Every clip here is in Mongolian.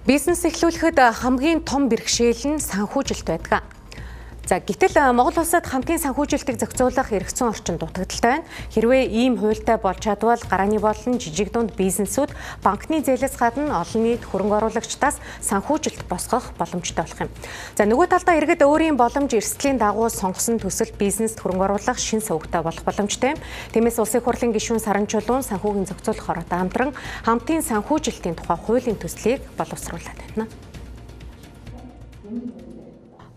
Бизнес эхлүүлэхэд хамгийн том бэрхшээл нь санхүүжилт байдаг. За гэтэл Монгол улсад хамтын санхүүжилтийг зохицуулах эрх зүйн орчин дутагдaltaй байна. Хэрвээ ийм хуультай болж чадвал гарааны болон жижиг дунд бизнесүүд банкны зээлээс гадна олон нийт хөрөнгө оруулагчдаас санхүүжилт босгох боломжтой болох юм. За нөгөө талдаа иргэд өөрийн боломж эрсдлийн дагуу сонгосон төсөлд бизнест хөрөнгө оруулах шин сувгтай болох боломжтой юм. Тиймээс улсын хурлын гишүүн Саран Чулуун санхүүгийн зохицуулах ороод хамтран хамтын санхүүжилтийн тухай хуулийн төслийг боловсруулад байна.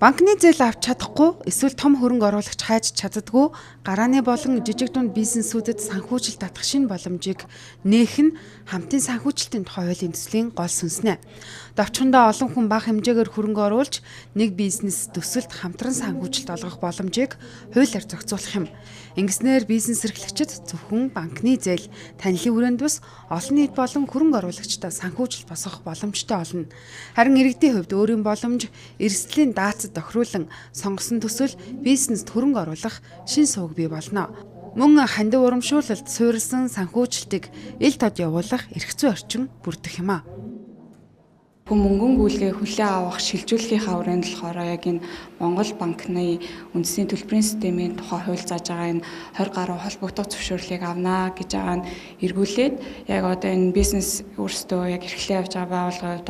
Банкны зээл авч чадахгүй эсвэл том хөрөнгө оруулагч хайж чаддаггүй гарааны болон жижиг дунд бизнесүүдэд санхүүжилт татах шинэ боломжийг нээх нь хамтын санхүүжилтийн тухай хуулийн төслийн гол сүнснэ. Довчхондоо олон хүн бага хэмжээгээр хөрөнгө оруулж нэг бизнес төсөлд хамтран санхүүжилт олгох боломжийг хуулиар зохицуулах юм. Ингэснээр бизнес эрхлэгчид зөвхөн банкны зээл, танилын хүрээнд бус олон нийт болон хөрөнгө оруулагчдаа санхүүжилт босгох боломжтой болно. Харин иргэдийн хувьд өөрийн боломж эрсдлийн даацад тохируулан сонгосон төсөл бизнест хөрөнгө оруулах шин сувг бий болно. Мөн хандив урамшуулалт суурилсан санхүүжилтийг ил тод явуулах эрх зүйн орчин бүрдэх юм а. Хүн мөнгөн гүйлгээ хүлээн авах шилжүүлэхийн хүрээнд болохоор яг энэ Монгол банкны үндэсний төлбөрийн системийн тухай хууль зааж байгаа энэ 20 гаруй холбогдох зөвшөөрлийг авнаа гэж байгаа нь эргүүлээд яг одоо энэ бизнес өөрсдөө яг эрхлэн явж байгаа байгууллагууд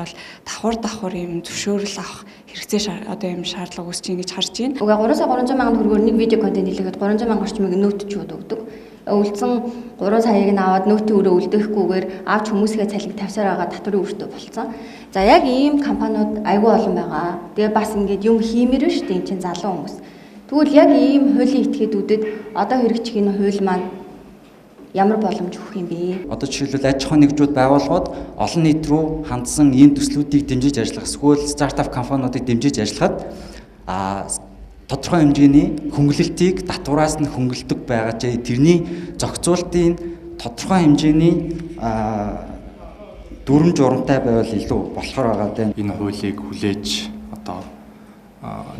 бол давхар ийм зөвшөөрөл авах хэрэгцээ одоо ийм шаардлага үүсэж байна гэж харж байна. Уга 300 мянган төгрөгөөр нэг видео контент хийлгээд 300 мянган орчмыг нөөтчүүд өгдөг. Үлдсэн 3 саяыг нь аваад нөөтийн өрөө үлдээхгүйгээр авч хүмүүсгээ цалин тавьсаар байгаа татврын өртөө болцсон. За яг ийм компаниуд айгүй олон байгаа. Тэгээ бас ингээд юм хиймээр шүү дээ энэ чинь залуу хүмүүс. Тэгвэл яг ийм хуулийн этгээдүүдэд одоо хэрэгжих энэ хууль маань ямар боломж өгөх юм бэ? Одоо жишээлбэл аж ахуйн нэгжүүд байгууллагууд олон нийт рүү хандсан ийм төслүүдийг дэмжиж ажиллах, эсвэл стартап компаниудыг дэмжиж ажиллахад тодорхой хэмжээний хөнгөлөлтийг татвараас нь хөнгөлдөг байгаа ч тэрний зохицуултын тодорхой хэмжээний дүрм журамтай байвал илүү болохоор байгаа даа. Энэ хуулийг хүлээж одоо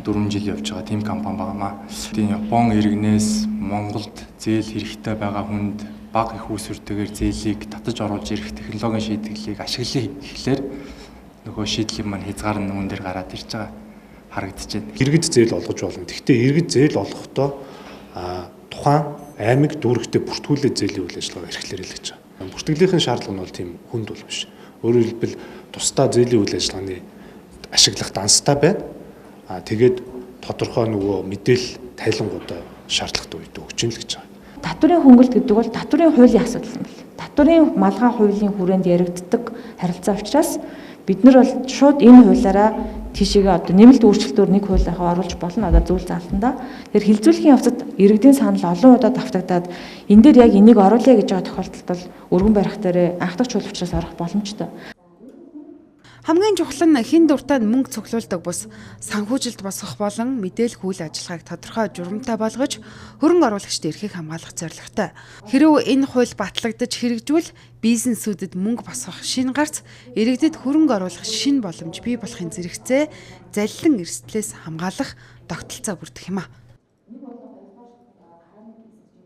4 жил явж байгаа тийм компани байгаамаа. Тийм Япон иргэнээс Монголд зээл хэрэгтэй байгаа хүнд бага их үүсвэртэйгээр зээлийг татаж оруулж ирэх технологийн шийдвэрлэлийг ашиглая гэхлээр нөгөө шийдлийн маань хязгаар нь үүн дээр гараад ирж байгаа харагдаж байна. Иргэд зээл олгож болно. Гэхдээ иргэд зээл олгохдоо тухайн аймаг дүүрэгтээ бүртгүүлээд зээлийн үйл ажиллагаа эрхлэрэл гэж байгаа. Бүртгэлийнхэн шаардлага нь бол тийм хүнд бол биш. Өөрөөр хэлбэл тусдаа зээлийн үйл ажиллагааны ашиглах данстай байна. Тэгээд тодорхой нөгөө мэдээлэл тайлангуудаа шаардлагатай үед өгч ийн л гэж байгаа. Татврын хөнгөлт гэдэг бол татврын хуулийн асуудал юм байна. Татврын малгай хуулийн хүрээнд яригддаг харилцаа учраас бид нар бол шууд энэ хуулиараа тийшээгээ одоо нэмэлт өөрчлөлтөөр нэг хуулиараа оруулж болно одоо зүйл заалтанда. Тэгэхээр хилцүүлэхийн явцад иргэдийн санал олон удаа давтагдаад энэ дээр яг энийг оруулъя гэж байгаа тохиолдолд бол өргөн барих дээр анхдагч хууль учраас орох боломжтой. Хамгийн чухал нь хэн дуртайд мөнгө цуглуулдаг бус санхүүжилт босгох болон мэдээлэл үйл ажиллагааг тодорхой журамтай болгож хөрөнгө оруулагчдын эрхийг хамгаалах зорилготой. Хэрв энэ хууль батлагдаж хэрэгжүүл бизнесүүдэд мөнгө босгох шинэ гарц, иргэдэд хөрөнгө оруулах шинэ боломж бий болохын зэрэгцээ залилан эрсдлээс хамгаалах тогтолцоо бүрдэх юм а.